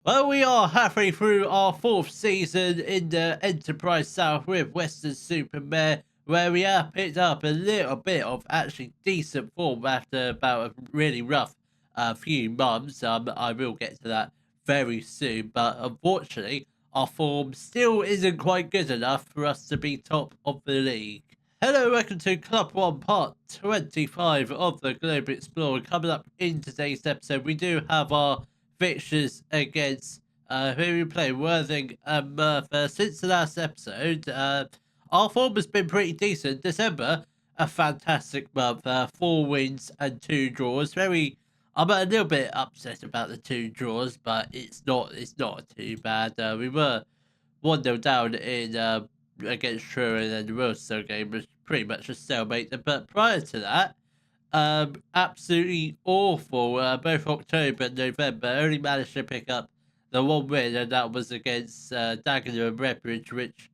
Well, we are halfway through our fourth season in the Enterprise South with Weston-Super-Mare, where we have picked up a little bit of actually decent form after about a really rough few months. I will get to that very soon, but unfortunately, our form still isn't quite good enough for us to be top of the league. Hello, welcome to Club 1 Part 25 of the Globe Explorer. Coming up in today's episode, we do have our fixtures against who we play, Worthing and Merthyr. Since the last episode, our form has been pretty decent. December, a fantastic month. 4 wins and 2 draws. I'm a little bit upset about the 2 draws, but it's not too bad. We were 1-0 down in against Truro, and then the Wilson game was pretty much a stalemate. But prior to that, absolutely awful. Both October and November, only managed to pick up the 1 win, and that was against Dagenham and Redbridge, which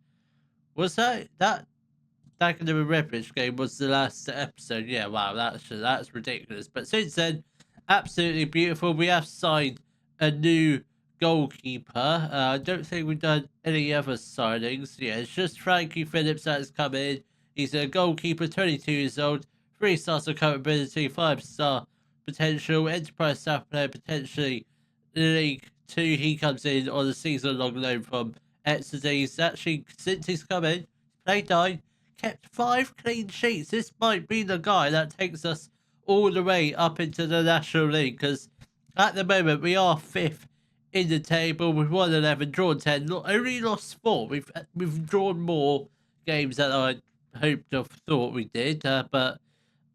was that Dagenham and Redbridge game was the last episode. Yeah, wow, that's ridiculous. But since then, absolutely beautiful. We have signed a new goalkeeper. I don't think we've done any other signings. Yeah, it's just Frankie Phillips that has come in. He's a goalkeeper, 22 years old, 3 stars of capability, 5-star potential, enterprise staff player, potentially League Two. He comes in on a season-long loan from Exeter. He's actually, since he's come in, played 9, kept 5 clean sheets. This might be the guy that takes us all the way up into the National League, because at the moment we are 5th in the table. We've won 11, drawn 10, only lost 4. We've drawn more games than I hoped or thought we did, but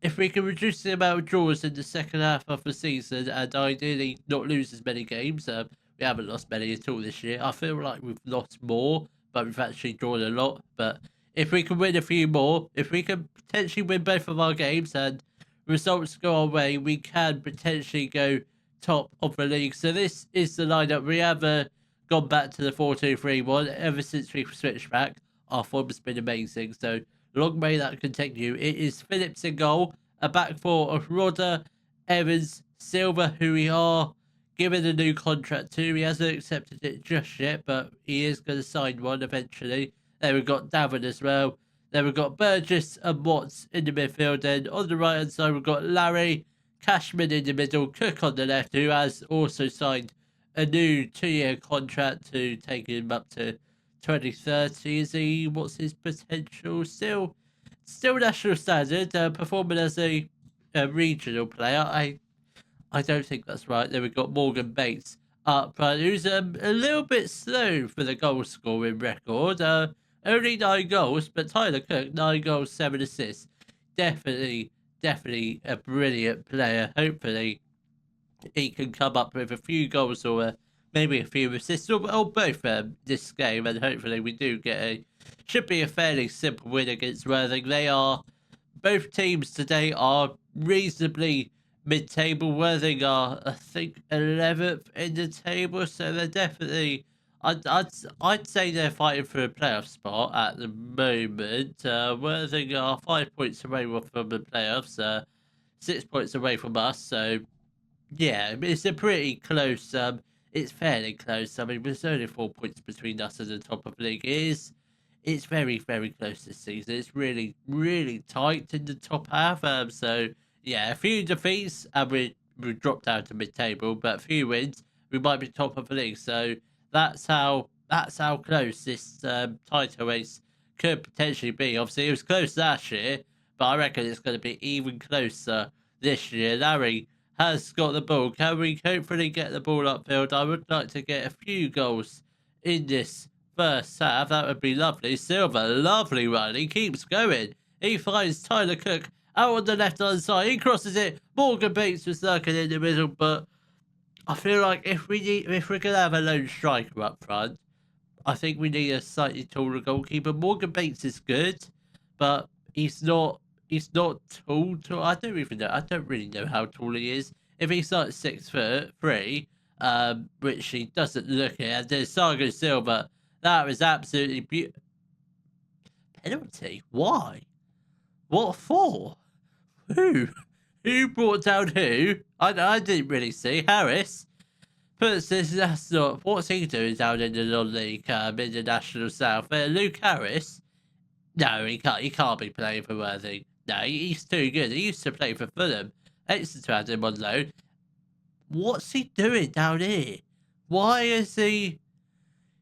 if we can reduce the amount of draws in the second half of the season and ideally not lose as many games, we haven't lost many at all this year. I feel like we've lost more, but we've actually drawn a lot. But if we can win a few more, if we can potentially win both of our games and results go our way, we can potentially go top of the league. So this is the lineup. We have gone back to the 4-2-3-1 ever since we switched back. Our form has been amazing. So long may that continue. It is Phillips in goal, a back four of Rodder, Evans, Silva, who we are giving a new contract to. He hasn't accepted it just yet, but he is going to sign one eventually. Then we've got Davin as well. Then we've got Burgess and Watts in the midfield. And on the right hand side, we've got Larry, Cashman in the middle, Cook on the left, who has also signed a new 2-year contract to take him up to 2030. Is he? What's his potential? Still national standard. Performing as a regional player. I don't think that's right. Then we've got Morgan Bates up front, who's a little bit slow for the goal scoring record. Only 9 goals, but Tyler Cook, 9 goals, 7 assists. Definitely a brilliant player. Hopefully, he can come up with a few goals or maybe a few assists or both this game, and hopefully we do get should be a fairly simple win against Worthing. Both teams today are reasonably mid-table. Worthing are, I think, 11th in the table, so they're definitely. I'd say they're fighting for a playoff spot at the moment. Worthing are 5 points away from the playoffs, 6 points away from us. So yeah, it's a pretty close. It's fairly close. I mean, there's only 4 points between us and the top of the league. It's very close this season. It's really tight in the top half. So yeah, a few defeats and we dropped down to mid-table, but a few wins, we might be top of the league. So that's how close this title race could potentially be. Obviously, it was close last year, but I reckon it's going to be even closer this year. Larry has got the ball. Can we hopefully get the ball upfield? I would like to get a few goals in this first half. That would be lovely. Silva, lovely run. He keeps going. He finds Tyler Cook out on the left-hand side. He crosses it. Morgan Bates was lurking in the middle, but I feel like if we're gonna have a lone striker up front, I think we need a slightly taller goalkeeper. Morgan Bates is good, but he's not tall. I don't even know. I don't really know how tall he is. If he's like 6'3", which he doesn't look it. And there's Sago Silva. That was absolutely beautiful. Penalty? Why? What for? Who? Who brought down who? I didn't really see. Harris. puts this, that's not, what's he doing down in the non-league, in the National South? Luke Harris? No, he can't be playing for Worthing. No, he's too good. He used to play for Fulham. Exeter had him on loan. What's he doing down here? Why is he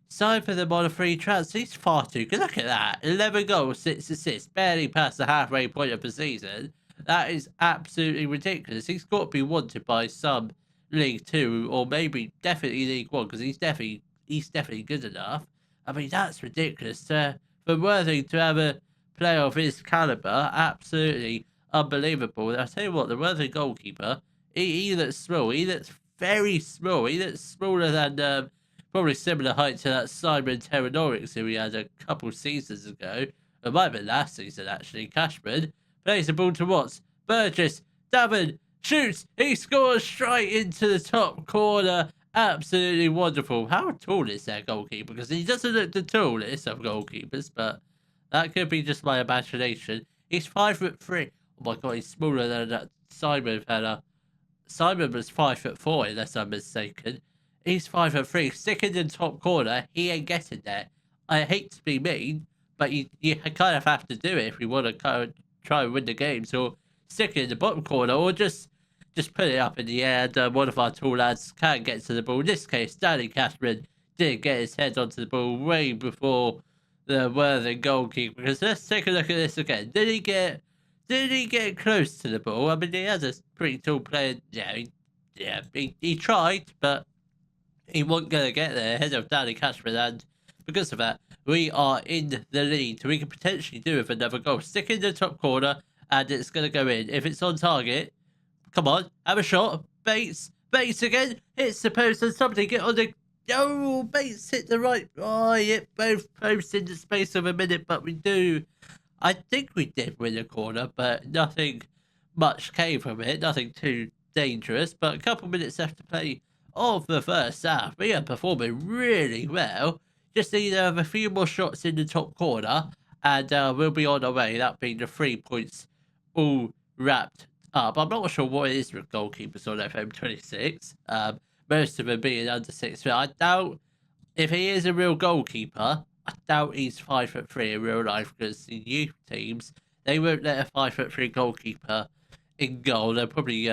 signed for them on a free transfer? He's far too good. Look at that. 11 goals, 6 assists, barely past the halfway point of the season. That is absolutely ridiculous. He's got to be wanted by some League Two or maybe definitely League One because he's definitely good enough. I mean, that's ridiculous. For Worthing to have a player of his caliber, absolutely unbelievable. And I tell you what, the Worthing goalkeeper, he looks small. He looks very small. He looks smaller than probably similar height to that Simon Pterodorix who we had a couple seasons ago. It might have been last season actually. Cashman plays the ball to Watts. Burgess, Davin shoots. He scores straight into the top corner. Absolutely wonderful. How tall is that goalkeeper? Because he doesn't look the tallest of goalkeepers, but that could be just my imagination. He's 5'3". Oh my god, he's smaller than that Simon fella. Simon was 5'4", unless I'm mistaken. He's 5'3", sticking in the top corner. He ain't getting there. I hate to be mean, but you kind of have to do it if you want to try and win the game. So stick it in the bottom corner, or just put it up in the air, and one of our tall lads can get to the ball. In this case, Danny Cashman did get his head onto the ball way before the Worthing goalkeeper. Because let's take a look at this again. Did he get close to the ball? I mean, he has a pretty tall player. Yeah, he tried, but he wasn't going to get there ahead of Danny Cashman, and because of that, we are in the lead. We can potentially do with another goal. Stick in the top corner, and it's going to go in. If it's on target, come on, have a shot. Bates again. It's supposed to somebody get on the... Oh, Bates hit the right... Oh, hit both posts in the space of a minute, but we do... I think we did win a corner, but nothing much came from it. Nothing too dangerous, but a couple minutes left to play of the first half. We are performing really well. Just need to have a few more shots in the top corner, and we'll be on our way. That being the 3 points all wrapped up. I'm not sure what it is with goalkeepers on FM26. Most of them being under 6 foot. I doubt if he is a real goalkeeper. I doubt he's 5'3" in real life, because the youth teams, they won't let a 5'3" goalkeeper in goal. They'll probably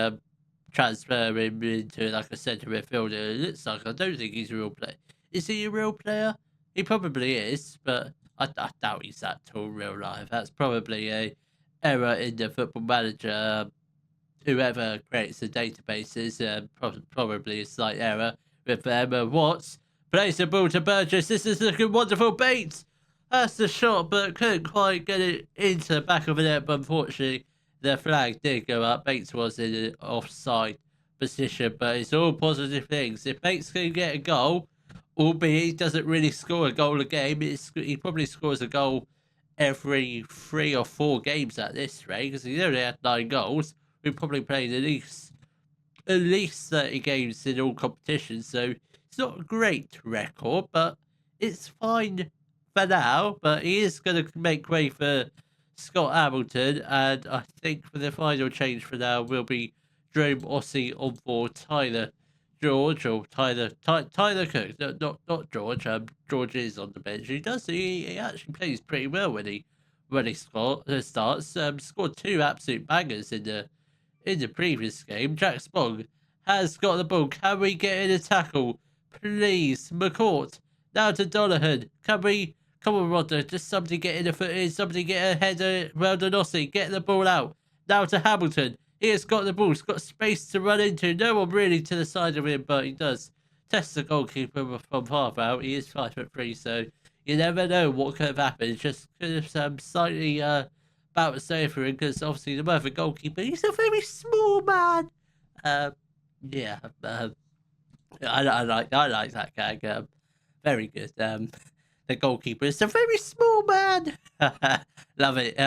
transfer him into like a centre midfielder. It looks like, I don't think he's a real player. Is he a real player? He probably is, but I doubt he's that tall in real life. That's probably a error in the Football Manager. Whoever creates the databases, probably a slight error with them. Watts plays the ball to Burgess. This is looking wonderful. Bates has the shot, but couldn't quite get it into the back of the net. But unfortunately, the flag did go up. Bates was in an offside position, but it's all positive things. If Bates can get a goal, albeit he doesn't really score a goal a game, he probably scores a goal every 3 or 4 games at this rate, because he only had 9 goals. We probably played at least 30 games in all competitions, so it's not a great record, but it's fine for now. But he is going to make way for Scott Hamilton, and I think for the final change for now will be Jerome Ossie on for Tyler George, or Tyler Cook. Not George. George is on the bench. He actually plays pretty well when he starts. Scored 2 absolute bangers in the previous game. Jack Spong has got the ball. Can we get in a tackle, please? McCourt now to Donohan. Can we? Come on, Rodder. Just somebody get in the foot in. Somebody get a header. Well done, Ossie. Get the ball out. Now to Hamilton. He has got the ball. He's got space to run into. No one really to the side of him, but he does test the goalkeeper from half out. He is 5'3", so you never know what could have happened. It's just could have slightly about to say for him, because obviously the Murphy goalkeeper, he's a very small man. Yeah, I like that gag. Very good. The goalkeeper is a very small man. Love it.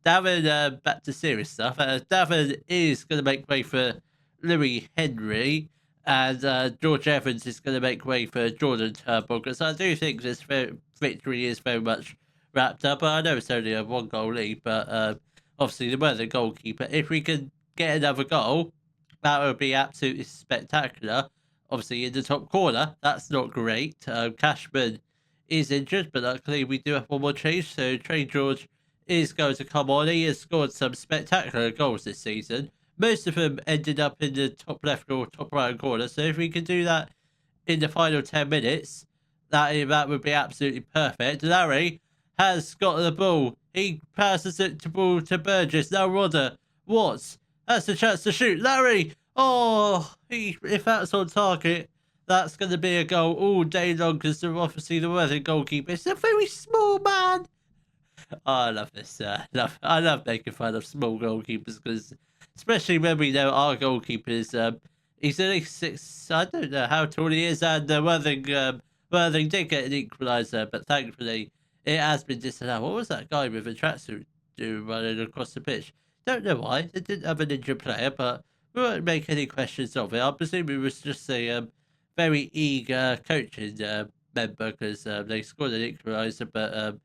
Davin, back to serious stuff. Davin is going to make way for Louis Henry, and George Evans is going to make way for Jordan Turnbull, because I do think this victory is very much wrapped up. I know it's only a 1-goal lead, but obviously the goalkeeper, if we can get another goal, that would be absolutely spectacular. obviously in the top corner. That's not great. Cashman is injured, but luckily we do have one more change. So Trey George is going to come on. He has scored some spectacular goals this season. Most of them ended up in the top left or top right corner. So if we can do that in the final 10 minutes, that would be absolutely perfect. Larry has got the ball. He passes it to ball to Burgess. Now Rodder. Watts has a chance to shoot. Larry. Oh, if that's on target, that's going to be a goal all day long because they're obviously the Worthing goalkeeper. It's a very small man. Oh, I love this. I love making fun of small goalkeepers because, especially when we know our goalkeeper is he's only 6. I don't know how tall he is, and Worthing did get an equaliser, but thankfully it has been disallowed. What was that guy with a tracksuit doing running across the pitch? Don't know why. They didn't have an injured player, but we won't make any questions of it. I presume it was just a very eager coaching member because they scored an equaliser, but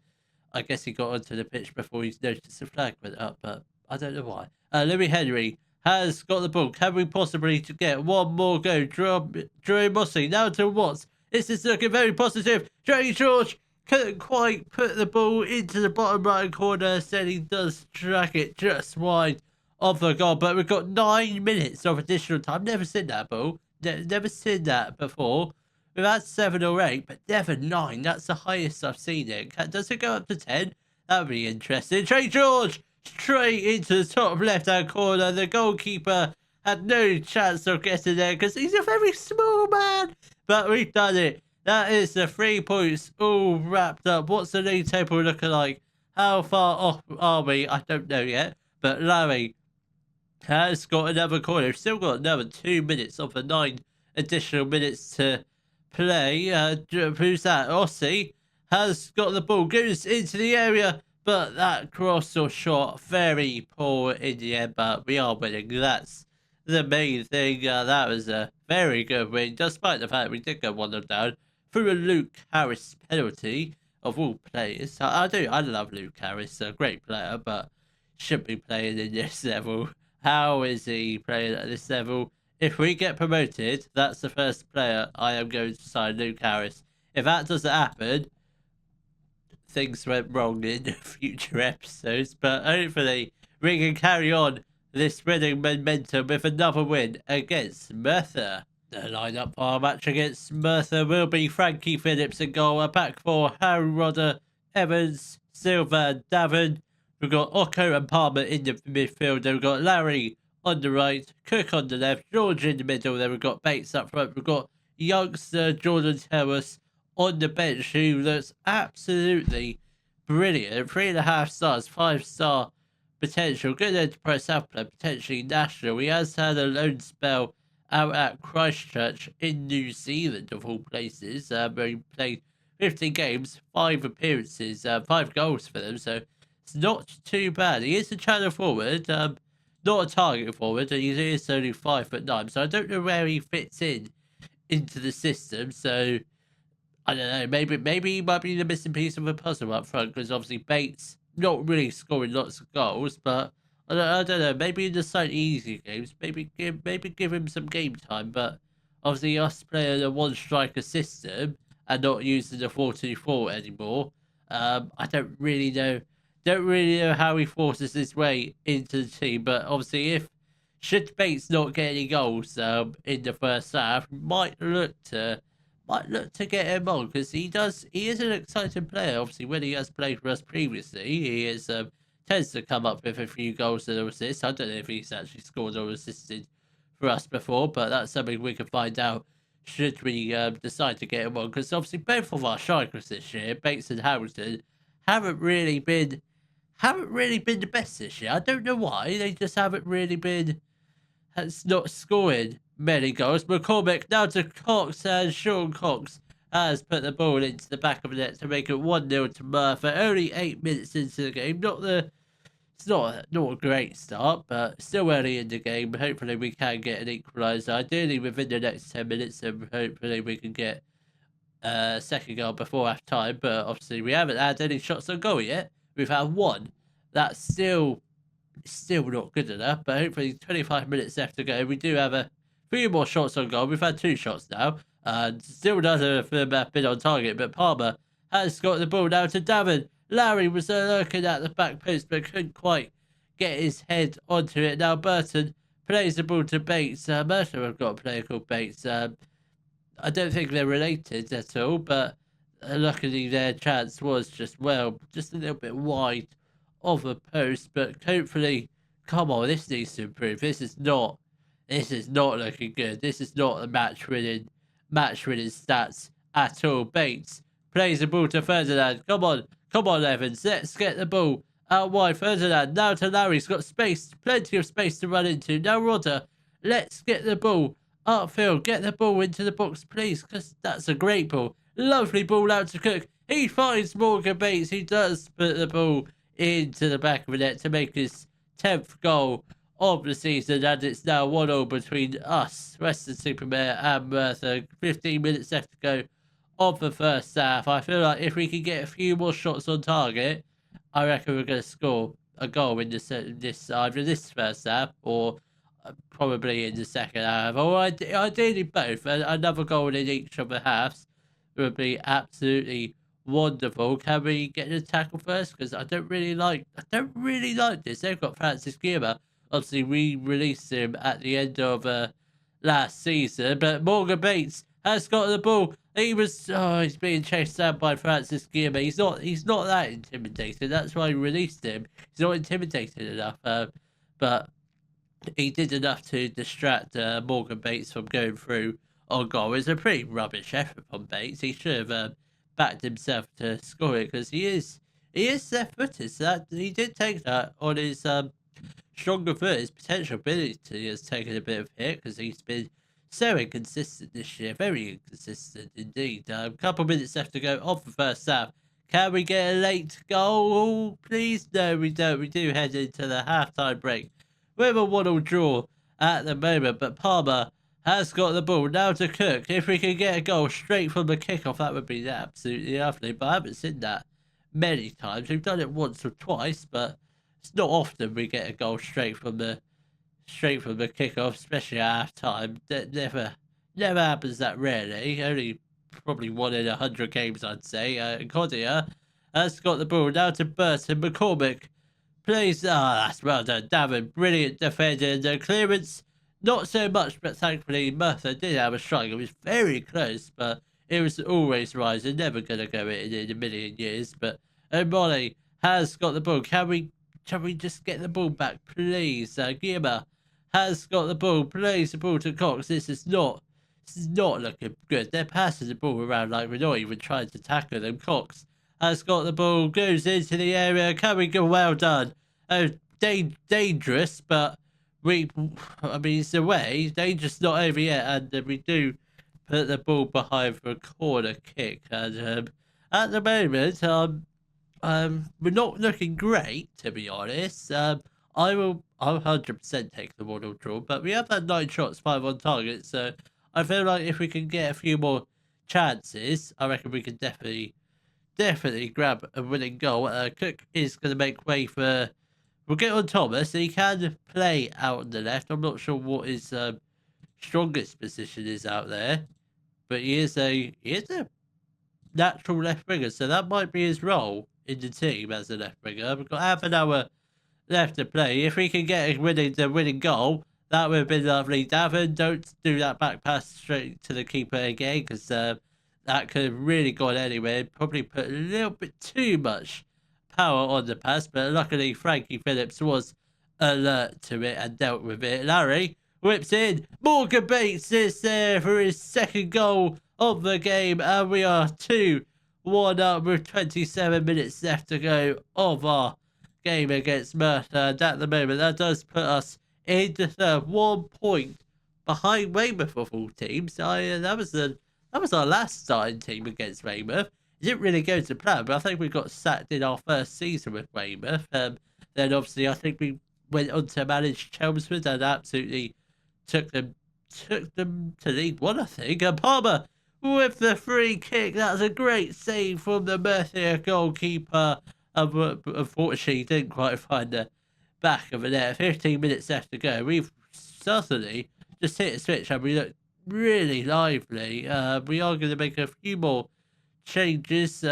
I guess he got onto the pitch before he noticed the flag went up, but I don't know why. Louis Henry has got the ball. Can we possibly get one more go? Drew Mossy now to Watts. This is looking very positive. Trey George couldn't quite put the ball into the bottom right corner. Said he does track it just wide of the goal, but we've got 9 minutes of additional time. Never seen that ball. Never seen that before. We've had 7 or 8, but never 9. That's the highest I've seen it. Does it go up to 10? That would be interesting. Trey George straight into the top left-hand corner. The goalkeeper had no chance of getting there because he's a very small man. But we've done it. That is the 3 points all wrapped up. What's the league table looking like? How far off are we? I don't know yet. But Larry has got another corner. We've still got another 2 minutes of the 9 additional minutes to play. Who's that? Ossie has got the ball, goes into the area, but that cross or shot very poor in the end, but we are winning. That's the main thing. That was a very good win, despite the fact we did go 1-0 down through a Luke Harris penalty of all players. I love Luke Harris, a great player, but shouldn't be playing in this level. How is he playing at this level? If we get promoted, that's the first player I am going to sign, Luke Harris. If that doesn't happen, things went wrong in future episodes. But hopefully, we can carry on this winning momentum with another win against Merthyr. The lineup for our match against Merthyr will be Frankie Phillips in goal, a back four, Harry Rodder, Evans, Silva, and Davin. We've got Ocko and Palmer in the midfield. Then we've got Larry on the right, Cook on the left, George in the middle. Then we've got Bates up front. We've got youngster Jordan Terrace on the bench, who looks absolutely brilliant. 3.5 stars, 5-star potential. Good enterprise South player, potentially national. He has had a loan spell out at Christchurch in New Zealand, of all places, where he played 15 games, 5 appearances, 5 goals for them. So it's not too bad. He is a channel forward. Not a target forward, and he is only 5'9", so I don't know where he fits into the system. So I don't know. Maybe he might be the missing piece of the puzzle up front because obviously Bates not really scoring lots of goals, but I don't know. Maybe in the slightly easier games, maybe give him some game time. But obviously us playing a one striker system and not using the 4-2-4 anymore. I don't really know. Don't really know how he forces his way into the team, but obviously should Bates not get any goals in the first half, might look to get him on because he is an exciting player. Obviously, when he has played for us previously, he is tends to come up with a few goals and assists. I don't know if he's actually scored or assisted for us before, but that's something we can find out should we decide to get him on because obviously both of our strikers this year, Bates and Hamilton, haven't really been the best this year. I don't know why. They just haven't really been. Has not scored many goals. McCormick now to Cox, and Sean Cox has put the ball into the back of the net to make it 1-0 to Merthyr. Only 8 minutes into the game. It's not a great start, but still early in the game. Hopefully we can get an equaliser. Ideally within the next 10 minutes, and hopefully we can get a second goal before half time. But obviously we haven't had any shots on goal yet. We've had 1. That's still not good enough, but hopefully 25 minutes left to go. We do have a few more shots on goal. We've had 2 shots now. Still none of them have been on target, but Palmer has got the ball now to Davin. Larry was looking at the back post, but couldn't quite get his head onto it. Now Burton plays the ball to Bates. Mercer have got a player called Bates. I don't think they're related at all, but luckily their chance was just a little bit wide of a post. But hopefully, come on, this needs to improve. This is not looking good. This is not a match-winning stats at all. Bates plays the ball to Ferdinand. Come on, Evans. Let's get the ball out wide. Ferdinand now to Larry. He's got space, plenty of space to run into. Now Rodder. Let's get the ball upfield. Get the ball into the box, please, because that's a great ball. Lovely ball out to Cook. He finds Morgan Bates. He does put the ball into the back of the net to make his 10th goal of the season, and it's now 1-1 between us, Weston-Super-Mare and Merthyr. 15 minutes left to go of the first half. I feel like if we can get a few more shots on target, I reckon we're going to score a goal in either this first half or probably in the second half, or ideally both. Another goal in each of the halves would be absolutely wonderful. Can we get the tackle first? Because I don't really like this. They've got Francis Guillemot. Obviously, we released him at the end of last season, but Morgan Bates has got the ball. He's being chased down by Francis Guillemot. He's not that intimidating. That's why we released him. He's not intimidating enough, but he did enough to distract Morgan Bates from going through on goal. It's a pretty rubbish effort from Bates. He should have backed himself to score it, because he is left-footed. So that he did take that on his stronger foot. His potential ability has taken a bit of hit because he's been so inconsistent this year. Very inconsistent indeed. A couple minutes left to go of the first half. Can we get a late goal, please? No, we don't. We do head into the half-time break with a 1-1 draw at the moment, but Palmer has got the ball now to Cook. If we can get a goal straight from the kickoff, that would be absolutely lovely, but I haven't seen that many times. We've done it once or twice, but it's not often we get a goal straight from the kickoff, especially at half time. That never happens that rarely. Only probably 1 in 100 games, I'd say. Codia has got the ball now to Burton. McCormick plays. That's well done, Davin. Brilliant defending. The clearance, not so much, but thankfully Merthyr did have a strike. It was very close, but it was always rising. Never going to go in a million years. But O'Malley has got the ball. Can we just get the ball back, please? Guillemot has got the ball. Plays the ball to Cox. This is not looking good. They're passing the ball around like we're not even trying to tackle them. Cox has got the ball, goes into the area. Can we go? Well done. Oh, dangerous, but it's away. Dangerous not over yet, and we do put the ball behind for a corner kick. And at the moment, we're not looking great, to be honest. I'll 100% take the 1-1 draw, but we have had 9 shots, 5 on target, so I feel like if we can get a few more chances, I reckon we can definitely grab a winning goal. Cook is going to make way for... We'll get on Thomas. He can play out on the left. I'm not sure what his strongest position is out there, but he is a natural left winger, so that might be his role in the team as a left winger. We've got half an hour left to play. If we can get the winning goal, that would have been lovely. Davin, don't do that back pass straight to the keeper again, because that could have really gone anywhere. Probably put a little bit too much power on the pass, but luckily Frankie Phillips was alert to it and dealt with it. Larry whips in. Morgan Bates is there for his second goal of the game, and we are 2-1 up with 27 minutes left to go of our game against Merthyr. And at the moment, that does put us in the third, 1 point behind Weymouth of all teams. That was our last starting team against Weymouth. It didn't really go to plan, but I think we got sacked in our first season with Weymouth. Then obviously I think we went on to manage Chelmsford and absolutely took them to League One, I think. And Palmer with the free kick. That was a great save from the Merthyr goalkeeper. Unfortunately, he didn't quite find the back of the net. 15 minutes left to go. We've certainly just hit a switch and we look really lively. We are going to make a few more changes.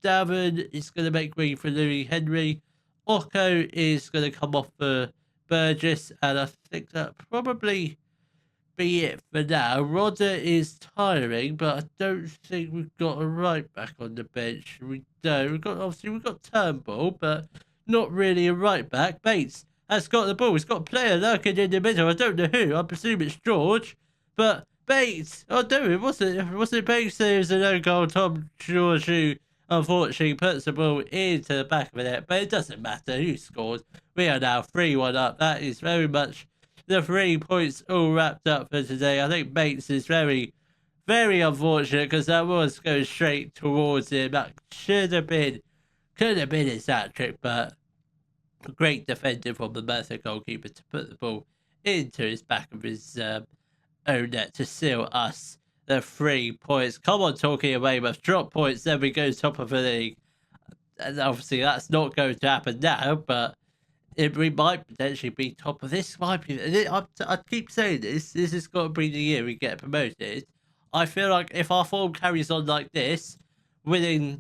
Darren is going to make way for Louis Henry. Occo is going to come off for Burgess, and I think that probably be it for now. Rodder is tiring, but I don't think we've got a right back on the bench. We don't. We've got Turnbull, but not really a right back. Bates has got the ball. He's got a player lurking in the middle. I don't know who. I presume it's George, but Bates. Oh no, it wasn't Bates. It was an own goal. Tom George, who unfortunately puts the ball into the back of the net, but it doesn't matter who scored. We are now 3-1 up. That is very much the 3 points all wrapped up for today. I think Bates is very, very unfortunate because that was going straight towards him. That could have been his hat trick, but great defending from the Merthyr goalkeeper to put the ball into his back of his own net to seal us the 3 points. Come on, talking away with drop points, then we go top of the league. And obviously that's not going to happen now, but we might potentially be top of this. Might be. I keep saying this. This has got to be the year we get promoted. I feel like if our form carries on like this, winning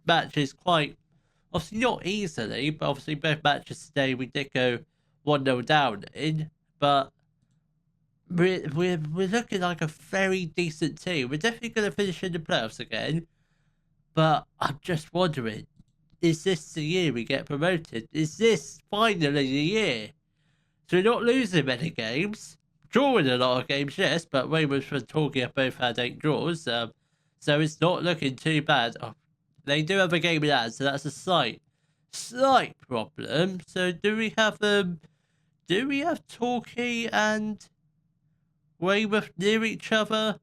matches quite obviously not easily, but obviously both matches today we did go 1-0 down in, but we're looking like a very decent team. We're definitely going to finish in the playoffs again, but I'm just wondering, is this the year we get promoted? Is this finally the year? So we're not losing many games. Drawing a lot of games, yes, but Weymouth and Torquay have both had 8 draws. So it's not looking too bad. Oh, they do have a game in hand, so that's a slight problem. So do we have Torquay and Weymouth near each other?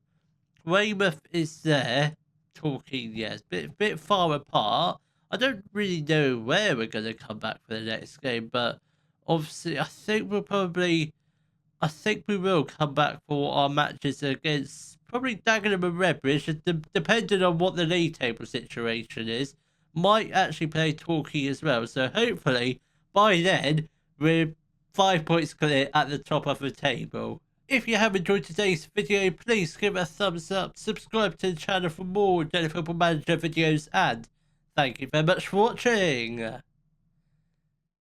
Weymouth is there. Torquay, yes, bit far apart. I don't really know where we're going to come back for the next game, but obviously I think we will come back for our matches against probably Dagenham and Redbridge, depending on what the league table situation is. Might actually play Torquay as well, so hopefully by then we're 5 points clear at the top of the table. If you have enjoyed today's video, please give it a thumbs up, subscribe to the channel for more Daily Football Manager videos, and thank you very much for watching.